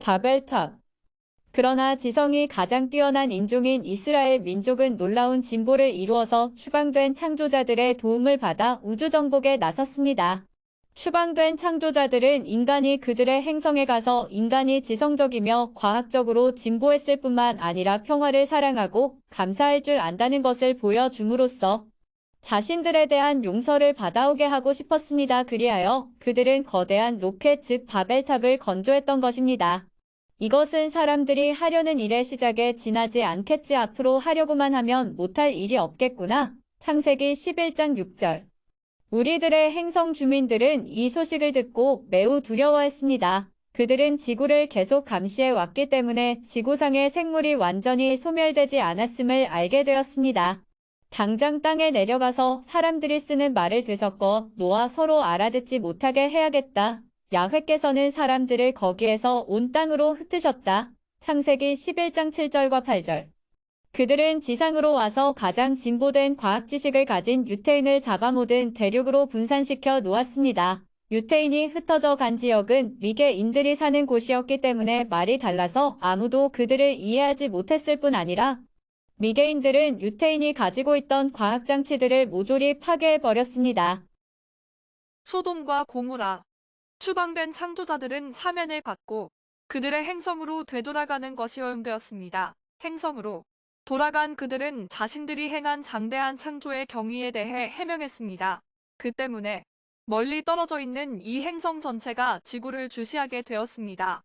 바벨탑. 그러나 지성이 가장 뛰어난 인종인 이스라엘 민족은 놀라운 진보를 이루어서 추방된 창조자들의 도움을 받아 우주 정복에 나섰습니다. 추방된 창조자들은 인간이 그들의 행성에 가서 인간이 지성적이며 과학적으로 진보했을 뿐만 아니라 평화를 사랑하고 감사할 줄 안다는 것을 보여줌으로써 자신들에 대한 용서를 받아오게 하고 싶었습니다. 그리하여 그들은 거대한 로켓 즉 바벨탑을 건조했던 것입니다. 이것은 사람들이 하려는 일의 시작에 지나지 않겠지. 앞으로 하려고만 하면 못할 일이 없겠구나. 창세기 11장 6절. 우리들의 행성 주민들은 이 소식을 듣고 매우 두려워했습니다. 그들은 지구를 계속 감시해 왔기 때문에 지구상의 생물이 완전히 소멸되지 않았음을 알게 되었습니다. 당장 땅에 내려가서 사람들이 쓰는 말을 되섞어 놓아 서로 알아듣지 못하게 해야겠다. 야훼께서는 사람들을 거기에서 온 땅으로 흩으셨다. 창세기 11장 7절과 8절. 그들은 지상으로 와서 가장 진보된 과학 지식을 가진 유태인을 잡아모든 대륙으로 분산시켜 놓았습니다. 유태인이 흩어져 간 지역은 미개인들이 사는 곳이었기 때문에 말이 달라서 아무도 그들을 이해하지 못했을 뿐 아니라 미개인들은 유태인이 가지고 있던 과학장치들을 모조리 파괴해버렸습니다. 소돔과 고모라. 추방된 창조자들은 사면을 받고 그들의 행성으로 되돌아가는 것이 허용되었습니다. 행성으로 돌아간 그들은 자신들이 행한 장대한 창조의 경위에 대해 해명했습니다. 그 때문에 멀리 떨어져 있는 이 행성 전체가 지구를 주시하게 되었습니다.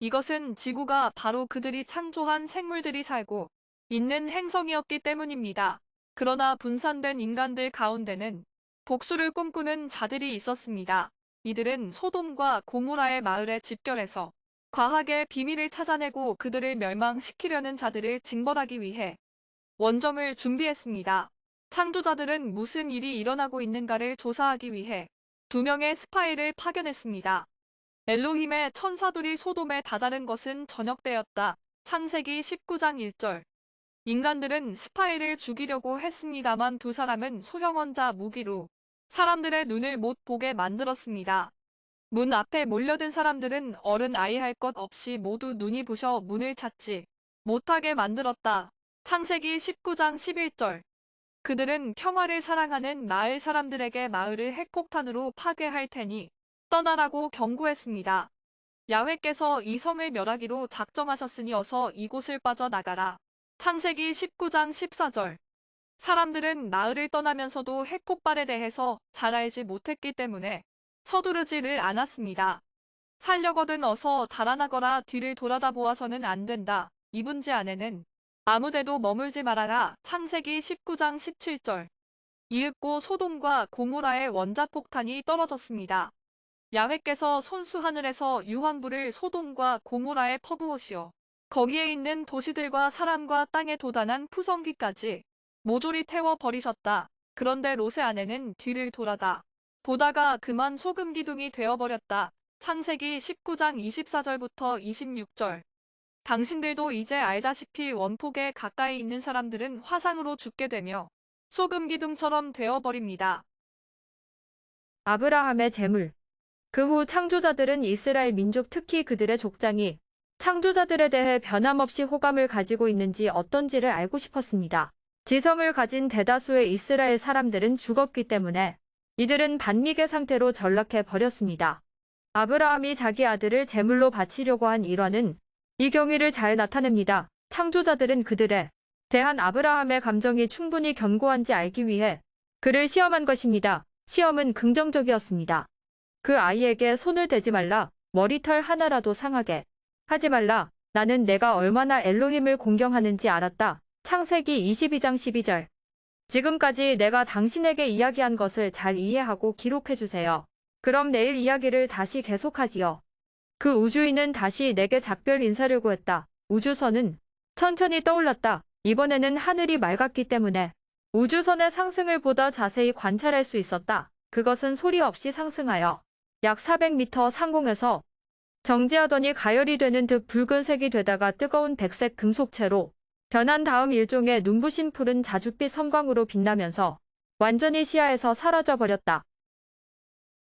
이것은 지구가 바로 그들이 창조한 생물들이 살고 있는 행성이었기 때문입니다. 그러나 분산된 인간들 가운데는 복수를 꿈꾸는 자들이 있었습니다. 이들은 소돔과 고모라의 마을에 집결해서 과학의 비밀을 찾아내고 그들을 멸망시키려는 자들을 징벌하기 위해 원정을 준비했습니다. 창조자들은 무슨 일이 일어나고 있는가를 조사하기 위해 2명의 스파이를 파견했습니다. 엘로힘의 천사들이 소돔에 다다른 것은 저녁 때였다. 창세기 19장 1절. 인간들은 스파이를 죽이려고 했습니다만 두 사람은 소형원자 무기로 사람들의 눈을 못 보게 만들었습니다. 문 앞에 몰려든 사람들은 어른 아이 할 것 없이 모두 눈이 부셔 문을 찾지 못하게 만들었다. 창세기 19장 11절. 그들은 평화를 사랑하는 마을 사람들에게 마을을 핵폭탄으로 파괴할 테니 떠나라고 경고했습니다. 야훼께서 이 성을 멸하기로 작정하셨으니 어서 이곳을 빠져나가라. 창세기 19장 14절. 사람들은 마을을 떠나면서도 핵폭발에 대해서 잘 알지 못했기 때문에 서두르지를 않았습니다. 살려거든 어서 달아나거라. 뒤를 돌아다 보아서는 안 된다. 이 분지 안에는 아무데도 머물지 말아라. 창세기 19장 17절. 이윽고 소돔과 고모라의 원자폭탄이 떨어졌습니다. 야훼께서 손수 하늘에서 유황불을 소돔과 고모라에 퍼부으시어 거기에 있는 도시들과 사람과 땅에 도단한 푸성기까지 모조리 태워버리셨다. 그런데 롯의 아내는 뒤를 돌아다 보다가 그만 소금기둥이 되어버렸다. 창세기 19장 24절부터 26절. 당신들도 이제 알다시피 원폭에 가까이 있는 사람들은 화상으로 죽게 되며 소금기둥처럼 되어버립니다. 아브라함의 재물. 그 후 창조자들은 이스라엘 민족 특히 그들의 족장이 창조자들에 대해 변함없이 호감을 가지고 있는지 어떤지를 알고 싶었습니다. 지성을 가진 대다수의 이스라엘 사람들은 죽었기 때문에 이들은 반미개 상태로 전락해 버렸습니다. 아브라함이 자기 아들을 제물로 바치려고 한 일화는 이 경위를 잘 나타냅니다. 창조자들은 그들에 대한 아브라함의 감정이 충분히 견고한지 알기 위해 그를 시험한 것입니다. 시험은 긍정적이었습니다. 그 아이에게 손을 대지 말라. 머리털 하나라도 상하게 하지 말라. 나는 내가 얼마나 엘로힘을 공경하는지 알았다. 창세기 22장 12절. 지금까지 내가 당신에게 이야기한 것을 잘 이해하고 기록해주세요. 그럼 내일 이야기를 다시 계속하지요. 그 우주인은 다시 내게 작별 인사를 구했다. 우주선은 천천히 떠올랐다. 이번에는 하늘이 맑았기 때문에 우주선의 상승을 보다 자세히 관찰할 수 있었다. 그것은 소리 없이 상승하여 약 400m 상공에서 정지하더니 가열이 되는 듯 붉은색이 되다가 뜨거운 백색 금속체로 변한 다음 일종의 눈부신 푸른 자줏빛 섬광으로 빛나면서 완전히 시야에서 사라져 버렸다.